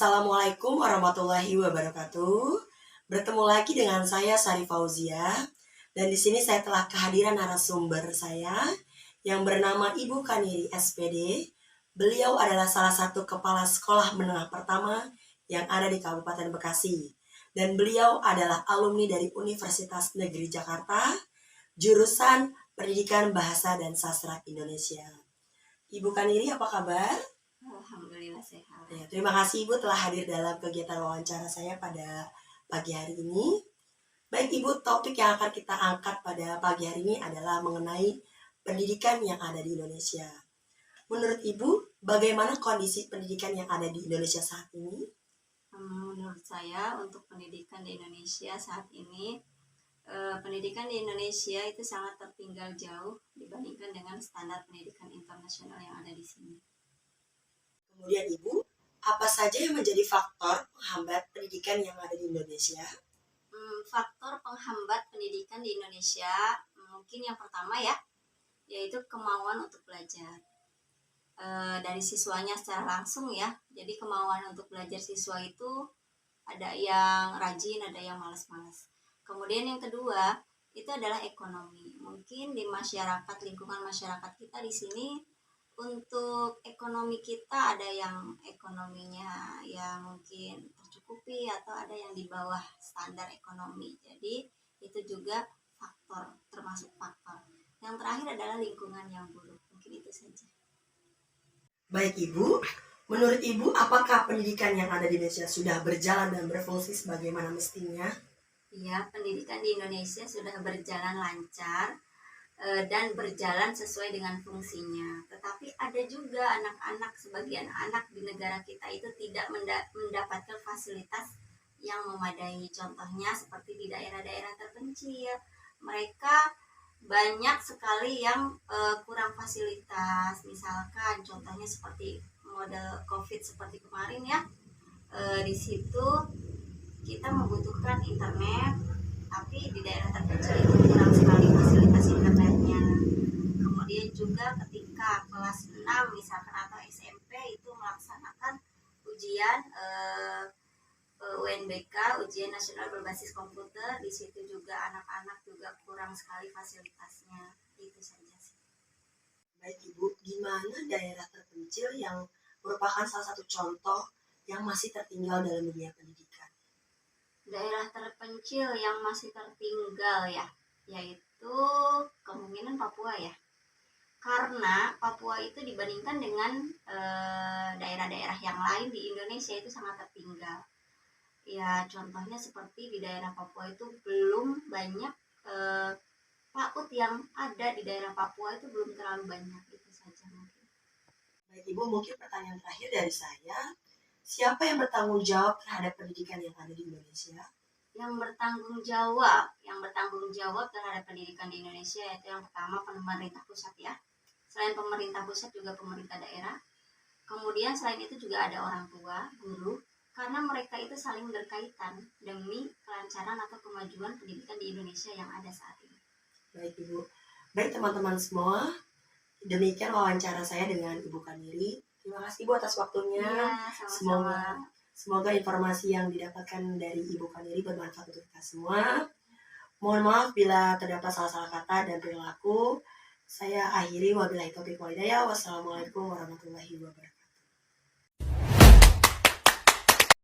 Assalamualaikum warahmatullahi wabarakatuh. Bertemu lagi dengan saya Sari Fauzia, dan di sini saya telah kehadiran narasumber saya yang bernama Ibu Kaniri SPD. Beliau adalah salah satu kepala sekolah menengah pertama yang ada di Kabupaten Bekasi, dan beliau adalah alumni dari Universitas Negeri Jakarta, jurusan Pendidikan Bahasa dan Sastra Indonesia. Ibu Kaniri, apa kabar? Alhamdulillah sehat. Ya, terima kasih Ibu telah hadir dalam kegiatan wawancara saya pada pagi hari ini. Baik Ibu, topik yang akan kita angkat pada pagi hari ini adalah mengenai pendidikan yang ada di Indonesia. Menurut Ibu, bagaimana kondisi pendidikan yang ada di Indonesia saat ini? Menurut saya untuk pendidikan di Indonesia saat ini, pendidikan di Indonesia itu sangat tertinggal jauh dibandingkan dengan standar pendidikan internasional yang ada di sini. Kemudian Ibu, apa saja yang menjadi faktor penghambat pendidikan yang ada di Indonesia? Faktor penghambat pendidikan di Indonesia mungkin yang pertama ya, yaitu kemauan untuk belajar. Dari siswanya secara langsung ya, jadi kemauan untuk belajar siswa itu ada yang rajin, ada yang malas-malas. Kemudian yang kedua itu adalah ekonomi. Mungkin di masyarakat, lingkungan masyarakat kita di sini, untuk ekonomi kita ada yang ekonominya ya mungkin tercukupi atau ada yang di bawah standar ekonomi. Jadi itu juga faktor, termasuk faktor. Yang terakhir adalah lingkungan yang buruk. Mungkin itu saja. Baik Ibu, menurut Ibu apakah pendidikan yang ada di Indonesia sudah berjalan dan berfungsi sebagaimana mestinya? Ya, pendidikan di Indonesia sudah berjalan lancar dan berjalan sesuai dengan fungsinya. Tetapi ada juga anak-anak, sebagian anak di negara kita itu tidak mendapatkan fasilitas yang memadai. Contohnya seperti di daerah-daerah terpencil, mereka banyak sekali yang kurang fasilitas. Misalkan contohnya seperti model COVID seperti kemarin ya, di situ kita membutuhkan internet, tapi di daerah terpencil itu kurang sekali fasilitas internetnya. Kemudian juga ketika kelas 6 misalkan atau SMP itu melaksanakan ujian UNBK, ujian nasional berbasis komputer, di situ juga anak-anak juga kurang sekali fasilitasnya. Itu saja sih. Baik Ibu, gimana daerah terpencil yang merupakan salah satu contoh yang masih tertinggal dalam dunia pendidikan? Daerah terpencil yang masih tertinggal ya, yaitu kemungkinan Papua ya. Karena Papua itu dibandingkan dengan daerah-daerah yang lain di Indonesia itu sangat tertinggal. Ya contohnya seperti di daerah Papua itu belum banyak PAUD yang ada di daerah Papua itu belum terlalu banyak. Itu saja mungkin. Baik Ibu, mungkin pertanyaan terakhir dari saya, siapa yang bertanggung jawab terhadap pendidikan yang ada di Indonesia? Yang bertanggung jawab terhadap pendidikan di Indonesia yaitu yang pertama pemerintah pusat ya. Selain pemerintah pusat juga pemerintah daerah. Kemudian selain itu juga ada orang tua, guru, karena mereka itu saling berkaitan demi kelancaran atau kemajuan pendidikan di Indonesia yang ada saat ini. Baik Ibu. Baik teman-teman semua, demikian wawancara saya dengan Ibu Kaniri. Terima kasih Ibu atas waktunya. Ya, sama-sama. Semoga informasi yang didapatkan dari Ibu Kaniri bermanfaat untuk kita semua. Mohon maaf bila terdapat salah-salah kata dan perilaku. Saya akhiri, wabillahi taufiq wal hidayah. Wassalamualaikum warahmatullahi wabarakatuh.